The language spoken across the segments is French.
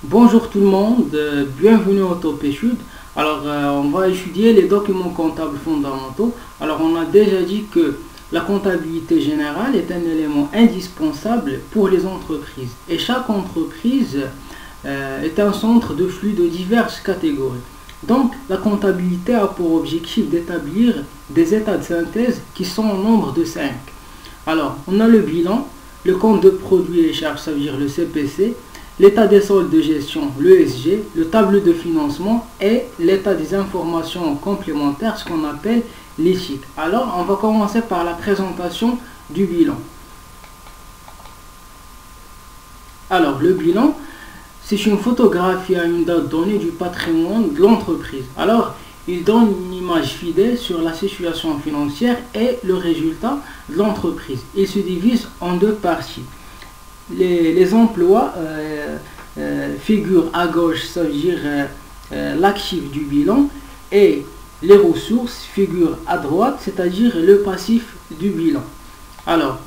Bonjour tout le monde, bienvenue au Top Études. Alors, on va étudier les documents comptables fondamentaux. Alors, on a déjà dit que la comptabilité générale est un élément indispensable pour les entreprises. Et chaque entreprise est un centre de flux de diverses catégories. Donc, la comptabilité a pour objectif d'établir des états de synthèse qui sont au nombre de 5. Alors, on a le bilan, le compte de produits et charges, ça veut dire le CPC, l'état des soldes de gestion, l'ESG, le tableau de financement et l'état des informations complémentaires, ce qu'on appelle l'éthique. Alors, on va commencer par la présentation du bilan. Alors, le bilan, c'est une photographie à une date donnée du patrimoine de l'entreprise. Alors, il donne une image fidèle sur la situation financière et le résultat de l'entreprise. Il se divise en deux parties. Les emplois figurent à gauche, ça veut dire l'actif du bilan, et les ressources figurent à droite, c'est-à-dire le passif du bilan. Alors,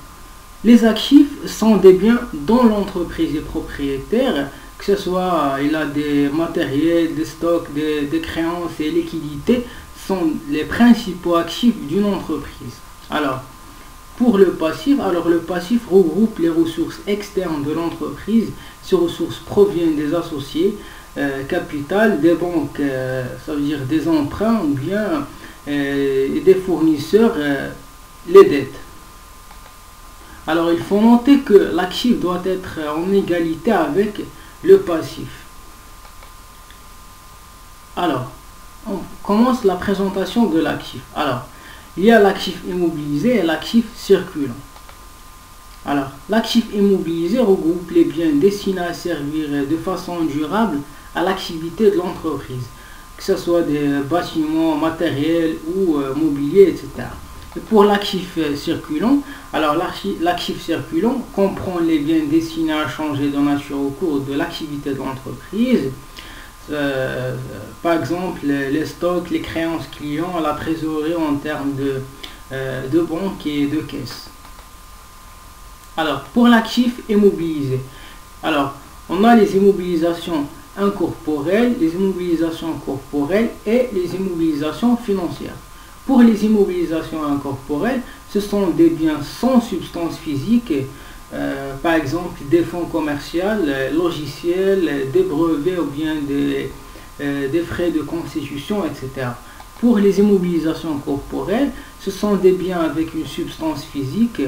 les actifs sont des biens dont l'entreprise est propriétaire, que ce soit il a des matériels, des stocks, des créances et liquidités, sont les principaux actifs d'une entreprise. Alors, pour le passif, le passif regroupe les ressources externes de l'entreprise. Ces ressources proviennent des associés, capital, des banques, ça veut dire des emprunts ou bien des fournisseurs, les dettes. Alors, il faut noter que l'actif doit être en égalité avec le passif. Alors, on commence la présentation de l'actif. Alors, il y a l'actif immobilisé et l'actif circulant. Alors, l'actif immobilisé regroupe les biens destinés à servir de façon durable à l'activité de l'entreprise, que ce soit des bâtiments, matériels ou mobilier, etc. Et pour l'actif circulant, alors l'actif circulant comprend les biens destinés à changer de nature au cours de l'activité de l'entreprise. Par exemple, les stocks, les créances clients, la trésorerie en termes de banque et de caisse. Alors, pour l'actif immobilisé, alors, on a les immobilisations incorporelles, les immobilisations corporelles et les immobilisations financières. Pour les immobilisations incorporelles, ce sont des biens sans substance physique, par exemple des fonds commerciaux, logiciels, des brevets ou bien des frais de constitution, etc. Pour les immobilisations corporelles, ce sont des biens avec une substance physique,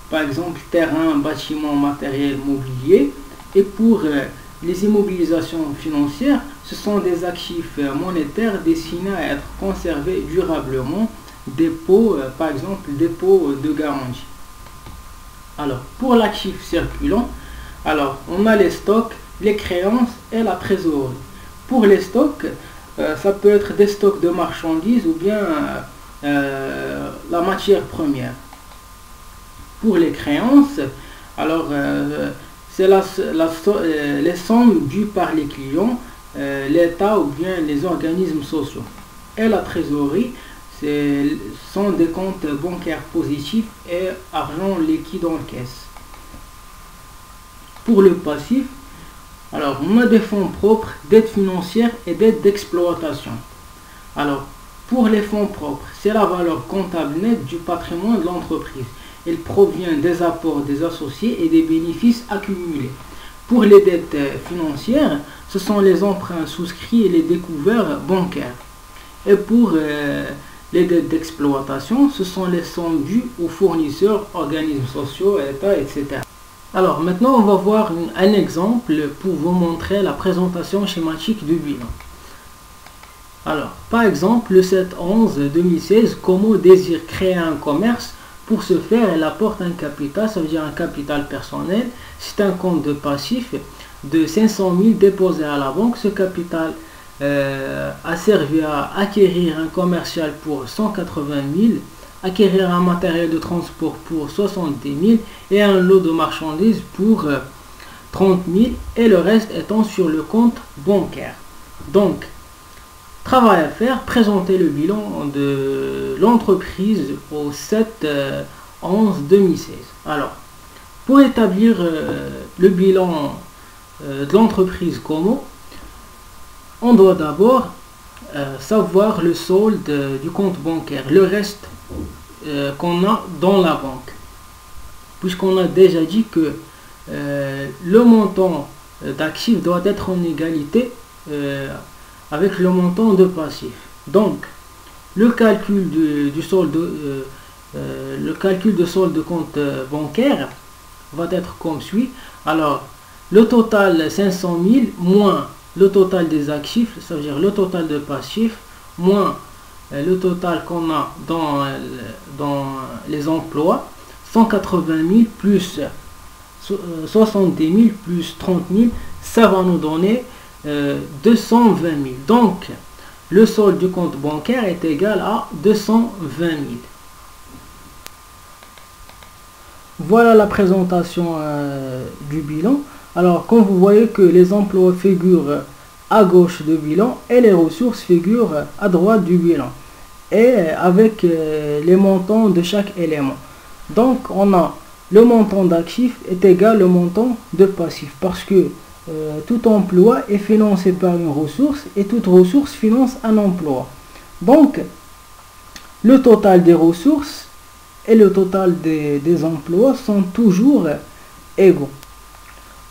par exemple terrain, bâtiment, matériel, mobilier. Et pour les immobilisations financières, ce sont des actifs monétaires destinés à être conservés durablement, dépôts, par exemple dépôts de garantie. Alors, pour l'actif circulant, alors on a les stocks, les créances et la trésorerie. Pour les stocks, ça peut être des stocks de marchandises ou bien la matière première. Pour les créances, alors c'est les sommes dues par les clients, l'État ou bien les organismes sociaux. Et la trésorerie, sont des comptes bancaires positifs et argent liquide en caisse. Pour le passif, alors on a des fonds propres, dettes financières et dettes d'exploitation. Alors, pour les fonds propres, c'est la valeur comptable nette du patrimoine de l'entreprise. Il provient des apports des associés et des bénéfices accumulés. Pour les dettes financières, ce sont les emprunts souscrits et les découverts bancaires. Et pour les dettes d'exploitation, ce sont les sommes dues aux fournisseurs, organismes sociaux, États, etc. Alors maintenant, on va voir un exemple pour vous montrer la présentation schématique du bilan. Alors, par exemple, le 7/11/2016, Como désire créer un commerce. Pour ce faire, elle apporte un capital, ça veut dire un capital personnel. C'est un compte de passif de 500 000 déposé à la banque. Ce capital a servi à acquérir un commercial pour 180 000, acquérir un matériel de transport pour 70 000 et un lot de marchandises pour 30 000 et le reste étant sur le compte bancaire. Donc, travail à faire, présenter le bilan de l'entreprise au 7/11/2016. Alors, pour établir le bilan de l'entreprise Como, on doit d'abord savoir le solde du compte bancaire, le reste qu'on a dans la banque. Puisqu'on a déjà dit que le montant d'actifs doit être en égalité avec le montant de passifs. Donc, le calcul du solde, le calcul de solde de compte bancaire va être comme suit. Alors, le total 500 000 moins le total des actifs, c'est-à-dire le total de passifs, moins le total qu'on a dans les emplois, 180 000 plus 70 000 plus 30 000, ça va nous donner 220 000. Donc, le solde du compte bancaire est égal à 220 000. Voilà la présentation du bilan. Alors, comme vous voyez que les emplois figurent à gauche du bilan et les ressources figurent à droite du bilan, et avec les montants de chaque élément. Donc, on a le montant d'actifs est égal au montant de passifs, parce que tout emploi est financé par une ressource et toute ressource finance un emploi. Donc, le total des ressources et le total des emplois sont toujours égaux.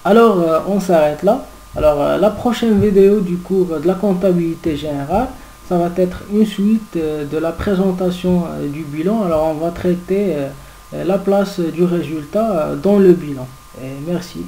Alors, on s'arrête là. Alors, la prochaine vidéo du cours de la comptabilité générale, ça va être une suite de la présentation du bilan. Alors, on va traiter la place du résultat dans le bilan. Et merci.